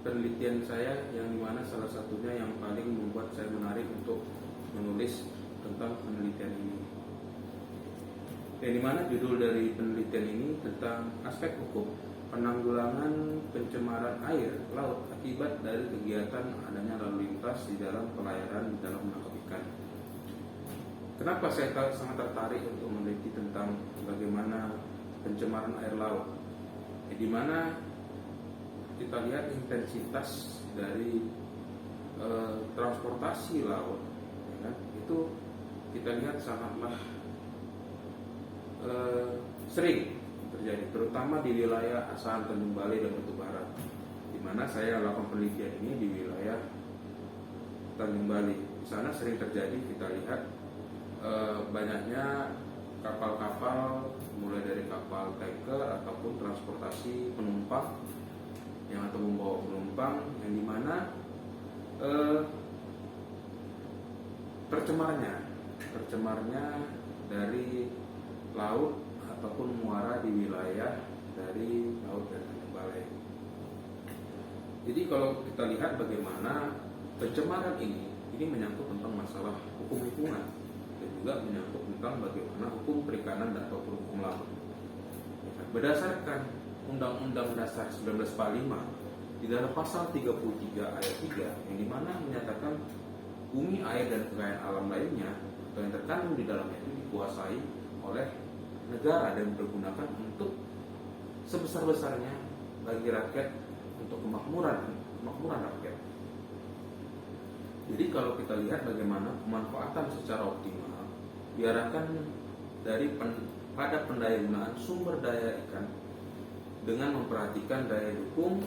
penelitian saya yang dimana salah satunya yang paling membuat saya menarik untuk menulis tentang penelitian ini. Yang dimana judul dari penelitian ini tentang aspek hukum penanggulangan pencemaran air laut akibat dari kegiatan adanya lalu lintas di dalam pelayaran di dalam menangkap ikan. Kenapa saya sangat tertarik untuk meneliti tentang bagaimana pencemaran air laut? Di mana kita lihat intensitas dari transportasi laut, ya kan? Itu kita lihat sangatlah sering terjadi, terutama di wilayah Asahan, Tanjung Balai dan Batu Barat, di mana saya lakukan penelitian ini di wilayah Tanjung Balai. Di sana sering terjadi, kita lihat banyaknya kapal-kapal, mulai dari kapal tanker ataupun transportasi penumpang yang atau membawa penumpang, yang dimana tercemarnya dari laut ataupun muara di wilayah dari laut dan Tanjung Balai. Jadi kalau kita lihat bagaimana pencemaran ini menyangkut tentang masalah hukum lingkungan dan juga menyangkut tentang bagaimana hukum perikanan dan ataupun hukum laut. Berdasarkan Undang-Undang Dasar 1945 di dalam pasal 33 ayat 3 yang dimana menyatakan bumi, air dan kekayaan alam lainnya atau yang terkandung di dalamnya itu dikuasai oleh negara dan dipergunakan untuk sebesar-besarnya bagi rakyat, untuk kemakmuran rakyat. Jadi kalau kita lihat bagaimana pemanfaatan secara optimal diarahkan dari pada pendayagunaan sumber daya ikan dengan memperhatikan daya dukung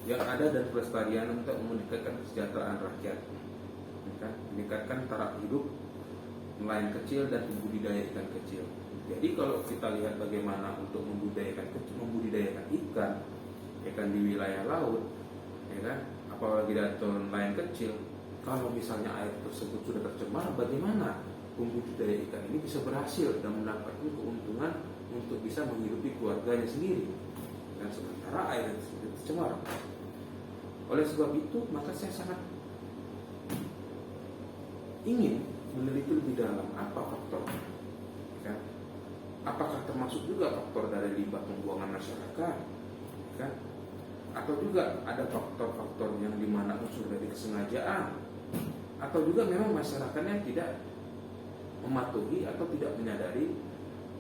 yang ada dan pelestarian untuk meningkatkan kesejahteraan rakyat, meningkatkan taraf hidup nelayan kecil dan pembudidaya ikan kecil. Jadi kalau kita lihat bagaimana untuk membudidayakan ikan di wilayah laut, ya kan, apalagi dari nelayan kecil, kalau misalnya air tersebut sudah tercemar, bagaimana pembudidaya ikan ini bisa berhasil dan mendapatkan keuntungan untuk bisa menghidupi keluarganya sendiri, dan sementara air tersebut tercemar. Oleh sebab itu, maka saya sangat ingin meneliti lebih dalam apa faktor, kan? Apakah termasuk juga faktor dari limbah pembuangan masyarakat, kan? Atau juga ada faktor-faktor yang dimana unsur dari kesengajaan, atau juga memang masyarakatnya tidak mematuhi atau tidak menyadari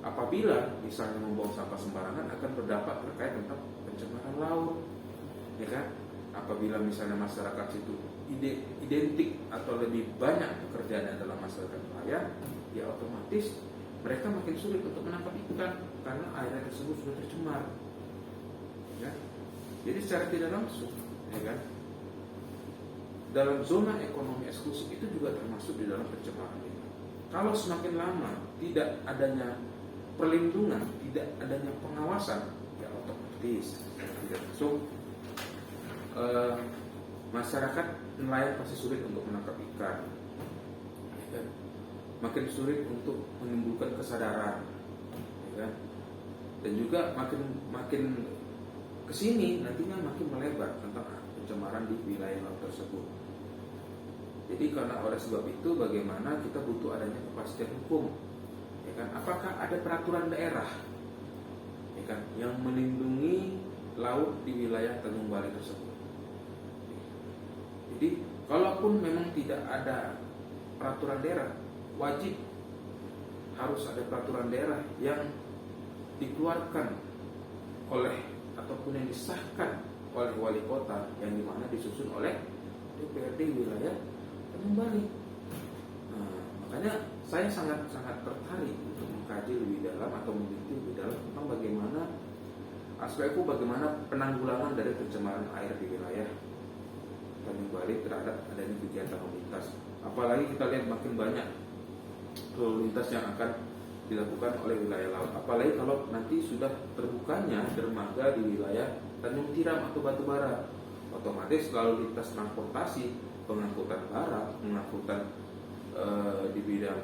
apabila misalnya membuang sampah sembarangan akan berdampak terkait tentang pencemaran laut, ya kan? Apabila misalnya masyarakat itu identik atau lebih banyak pekerjaan adalah masyarakat nelayan, ya otomatis mereka makin sulit untuk menangkap ikan karena air tersebut sudah tercemar, ya. Jadi secara tidak langsung, ya kan, dalam zona ekonomi eksklusif itu juga termasuk di dalam pencemaran ini. Kalau semakin lama tidak adanya perlindungan, tidak adanya pengawasan, ya otomatis tidak langsung masyarakat nelayan pasti sulit untuk menangkap ikan, ya. Makin sulit untuk menimbulkan kesadaran, ya. Dan juga makin kesini nantinya makin melebar tentang pencemaran di wilayah laut tersebut. Jadi karena oleh sebab itu bagaimana kita butuh adanya kepastian hukum, ya kan? Apakah ada peraturan daerah, ya kan, yang melindungi laut di wilayah Tanjung Balai tersebut? Jadi, kalaupun memang tidak ada peraturan daerah, wajib harus ada peraturan daerah yang dikeluarkan oleh ataupun yang disahkan oleh wali kota, yang dimana disusun oleh DPRD wilayah Tanjung Balai. Nah, makanya saya sangat tertarik untuk mengkaji lebih dalam atau meneliti lebih dalam tentang bagaimana bagaimana penanggulangan dari pencemaran air di wilayah Tanjung Balai terhadap adanya kegiatan lalu lintas. Apalagi kita lihat makin banyak lalu lintas yang akan dilakukan oleh wilayah laut. Apalagi kalau nanti sudah terbukanya dermaga di wilayah Tanjung Tiram atau Batu Bara, otomatis lalu lintas transportasi, pengangkutan barang, pengangkutan di bidang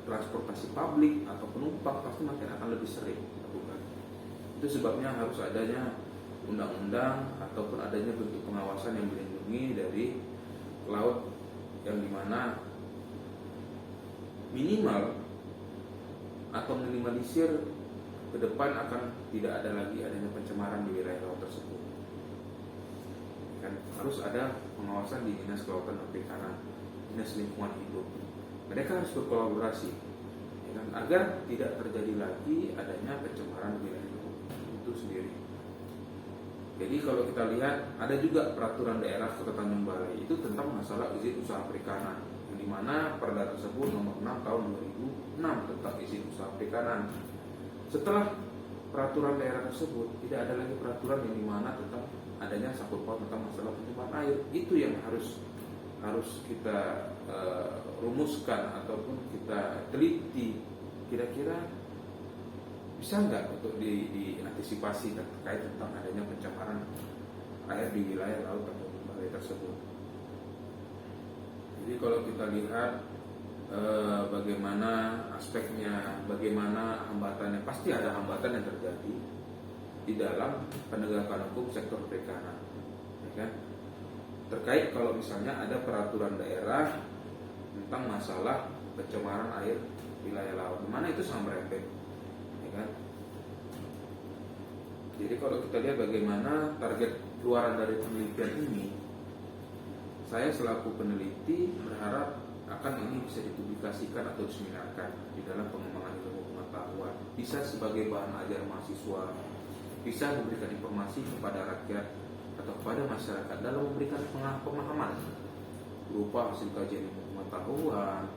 transportasi publik atau penumpang pasti makin akan lebih sering dilakukan. Itu sebabnya harus adanya undang-undang ataupun adanya bentuk pengawasan yang melindungi dari laut, yang dimana minimal atau minimalisir ke depan akan tidak ada lagi adanya pencemaran di wilayah laut tersebut. Kan harus ada pengawasan di Dinas Kelautan dan Perikanan, Dinas Lingkungan Hidup. Mereka harus berkolaborasi, ya kan, agar tidak terjadi lagi adanya pencemaran di wilayah laut itu sendiri. Jadi kalau kita lihat ada juga peraturan daerah Kota Tanjung Balai itu tentang masalah izin usaha perikanan, yang dimana Perda tersebut nomor 6 tahun 2006 tentang izin usaha perikanan. Setelah peraturan daerah tersebut tidak ada lagi peraturan yang dimana tentang adanya sangkut paut tentang masalah pencemaran air. Itu yang harus kita rumuskan ataupun kita teliti, kira-kira bisa nggak untuk diantisipasi terkait tentang adanya pencemaran air di wilayah laut atau Balai tersebut. Jadi kalau kita lihat bagaimana aspeknya, bagaimana hambatannya, pasti ada hambatan yang terjadi di dalam penegakan hukum sektor perikanan, ya kan? Terkait kalau misalnya ada peraturan daerah tentang masalah pencemaran air wilayah laut, dimana itu sangat merembet, ya kan? Jadi kalau kita lihat bagaimana target keluaran dari penelitian ini, saya selaku peneliti berharap akan ini bisa dipublikasikan atau diseminarkan di dalam pengembangan ilmu pengetahuan, bisa sebagai bahan ajar mahasiswa, bisa memberikan informasi kepada rakyat atau kepada masyarakat dalam memberikan pemahaman berupa hasil kajian ilmu pengetahuan,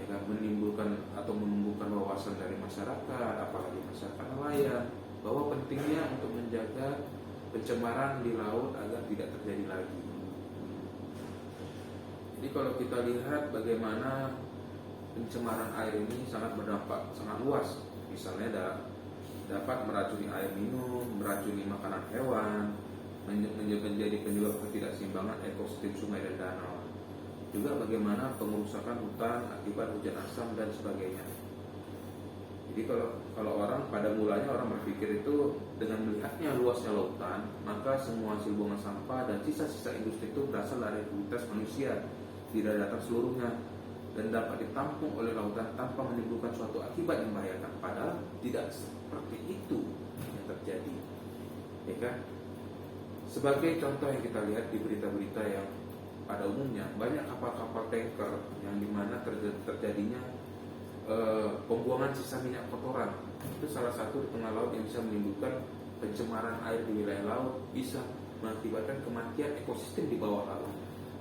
ya kan, menimbulkan atau menumbuhkan wawasan dari masyarakat, apalagi masyarakat nelayan, bahwa pentingnya untuk menjaga pencemaran di laut agar tidak terjadi lagi. Jadi kalau kita lihat bagaimana pencemaran air ini sangat berdampak sangat luas, misalnya dapat meracuni air minum, meracuni makanan hewan, menjadi penyebab ketidakseimbangan ekosistem sungai dan danau. Juga bagaimana pengerusakan hutan akibat hujan asam dan sebagainya. Jadi kalau orang pada mulanya orang berpikir itu dengan melihatnya luasnya lautan, maka semua hasil buangan sampah dan sisa-sisa industri itu berasal dari aktivitas manusia, tidak datang seluruhnya dan dapat ditampung oleh lautan tanpa menimbulkan suatu akibat yang membahayakan. Padahal tidak seperti itu yang terjadi, ya kan? Sebagai contoh yang kita lihat di berita-berita yang pada umumnya banyak kapal-kapal tanker yang dimana terjadinya pembuangan sisa minyak kotoran. Itu salah satu di tengah laut yang bisa menimbulkan pencemaran air di wilayah laut, bisa mengakibatkan kematian ekosistem di bawah laut.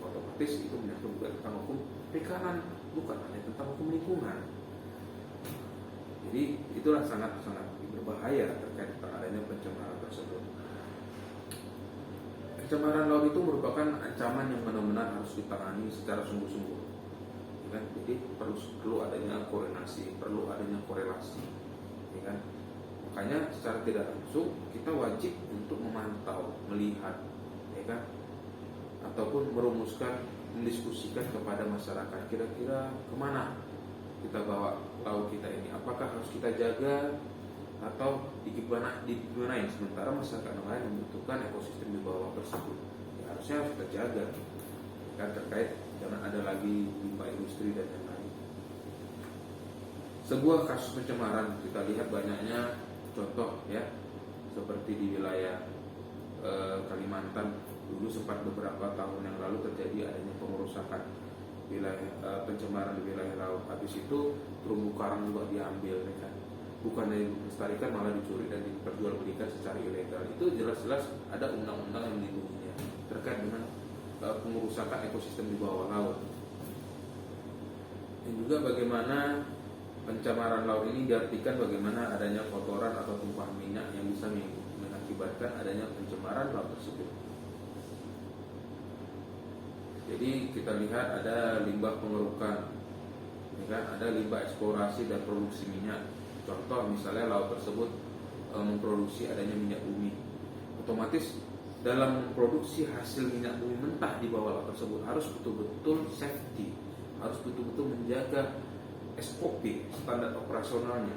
Otomatis itu menyangkut juga tentang hukum perikanan, bukan hanya tentang hukum lingkungan. Jadi itulah sangat-sangat berbahaya terkait dengan adanya pencemaran tersebut. Pencemaran laut itu merupakan ancaman yang benar-benar harus ditangani secara sungguh-sungguh, ya kan? Jadi perlu adanya koordinasi, perlu adanya korelasi, ya kan? Makanya secara tidak langsung kita wajib untuk memantau, melihat, ya kan? Ataupun merumuskan, mendiskusikan kepada masyarakat, kira-kira kemana kita bawa laut kita ini, apakah harus kita jaga atau digimanain, sementara masyarakat lain membutuhkan ekosistem di bawah tersebut, ya harusnya harus kita jaga, kan, terkait jangan ada lagi limbah industri dan lain-lain. Sebuah kasus pencemaran kita lihat banyaknya contoh, ya, seperti di wilayah Kalimantan dulu sempat beberapa tahun yang lalu terjadi adanya pengerusakan wilayah pencemaran di wilayah laut. Habis itu terumbu karang juga diambil, ya kan? Bukan dilestarikan, malah dicuri dan diperjualbelikan secara ilegal. Itu jelas-jelas ada undang-undang yang melindunginya terkait dengan pengerusakan ekosistem di bawah laut. Dan juga bagaimana pencemaran laut ini diartikan bagaimana adanya kotoran atau tumpahan minyak yang bisa mengakibatkan adanya pencemaran laut tersebut. Jadi kita lihat ada limbah pengerukan, ya kan? Ada limbah eksplorasi dan produksi minyak. Contoh misalnya laut tersebut memproduksi adanya minyak bumi, otomatis dalam memproduksi hasil minyak bumi mentah di bawah laut tersebut harus betul-betul safety, harus betul-betul menjaga SOP, standar operasionalnya,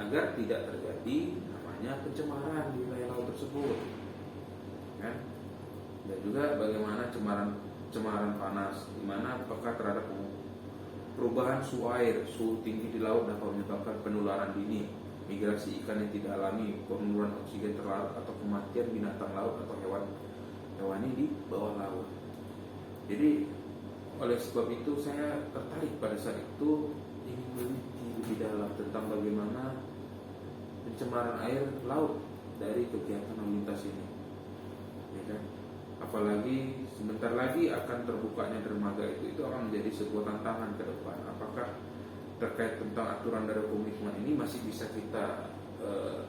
agar tidak terjadi namanya pencemaran di wilayah laut tersebut. kan? Dan juga bagaimana cemaran panas, di mana apakah terhadap perubahan suhu air, suhu tinggi di laut dapat menyebabkan penularan dini, migrasi ikan yang tidak alami, penurunan oksigen terlarut, atau kematian binatang laut atau hewani di bawah laut. Jadi oleh sebab itu saya tertarik pada saat itu ingin meneliti lebih dalam tentang bagaimana pencemaran air laut dari kegiatan lalu lintas ini, ya kan? Apalagi sebentar lagi akan terbukanya dermaga itu akan menjadi sebuah tantangan ke depan. Apakah terkait tentang aturan dari komitmen ini masih bisa kita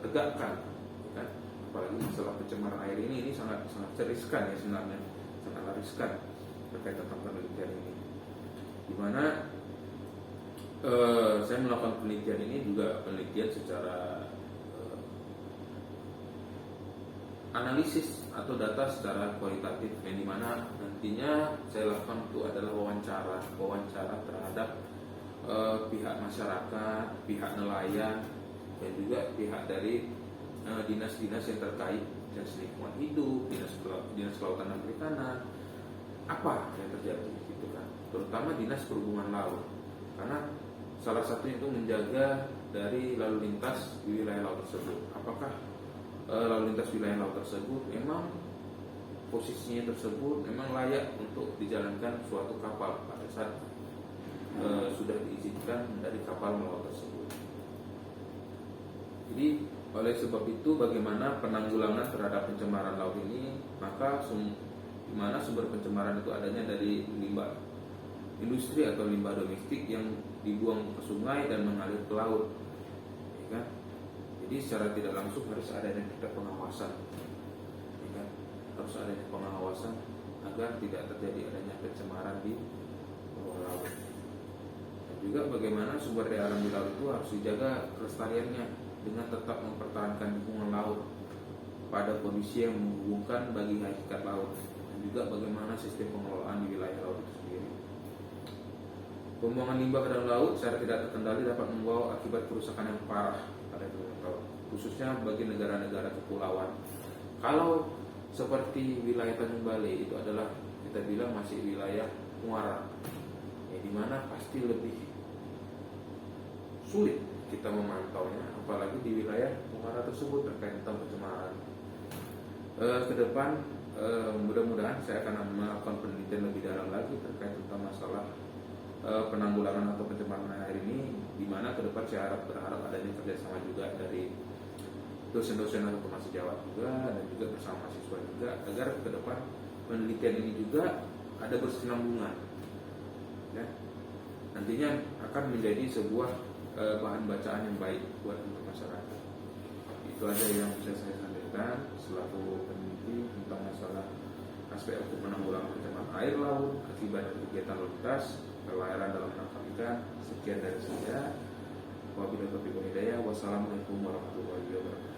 tegakkan, ya kan? Apalagi masalah pencemaran air ini sangat riskan ya sebenarnya, sangat riskan terkait tentang penelitian ini. Dimana saya melakukan penelitian ini juga penelitian secara analisis atau data secara kualitatif, yang dimana nantinya saya lakukan itu adalah wawancara terhadap pihak masyarakat, pihak nelayan, dan juga pihak dari dinas-dinas yang terkait, dinas lingkungan hidup, dinas kelautan dan perikanan, apa yang terjadi gitu kan, terutama dinas perhubungan laut, karena salah satunya itu menjaga dari lalu lintas di wilayah laut tersebut. Apakah lalu lintas wilayah laut tersebut memang posisinya tersebut memang layak untuk dijalankan suatu kapal pada saat sudah diizinkan dari kapal laut tersebut. Jadi oleh sebab itu bagaimana penanggulangan terhadap pencemaran laut ini, maka di mana sumber pencemaran itu adanya dari limbah industri atau limbah domestik yang dibuang ke sungai dan mengalir ke laut, ya kan? Jadi secara tidak langsung harus adanya kita pengawasan, ya kan? Harus adanya pengawasan agar tidak terjadi adanya pencemaran di bawah laut. Dan juga bagaimana sumber daya alam di laut itu harus dijaga kelestariannya dengan tetap mempertahankan lingkungan laut pada kondisi yang menghubungkan bagi hakikat laut, dan juga bagaimana sistem pengelolaan di wilayah laut itu sendiri. Pembuangan limbah ke dalam laut secara tidak terkendali dapat membawa akibat kerusakan yang parah pada lingkungan laut, khususnya bagi negara-negara kepulauan. Kalau seperti wilayah Tanjung Balai itu adalah kita bilang masih wilayah muara, ya, dimana pasti lebih sulit kita memantaunya, apalagi di wilayah muara tersebut terkait tentang pencemaran. Ke depan mudah-mudahan saya akan melakukan penelitian lebih dalam lagi terkait tentang masalah penanggulangan atau pencemaran air ini, di mana ke depan saya berharap adanya kerjasama juga dari dosen-dosen atau mahasiswa juga, dan juga bersama mahasiswa juga, agar ke depan penelitian ini juga ada berkesinambungan, ya. Nantinya akan menjadi sebuah bahan bacaan yang baik buat untuk masyarakat. Itu aja yang bisa saya sampaikan selaku peneliti tentang masalah aspek untuk penanggulangan pencemaran air laut akibat dari kegiatan lalu lintas pelayaran dalam menangkap ikan. Sekian dari saya. Wabillahi taufiq wal hidayah. Wassalamualaikum warahmatullahi wabarakatuh.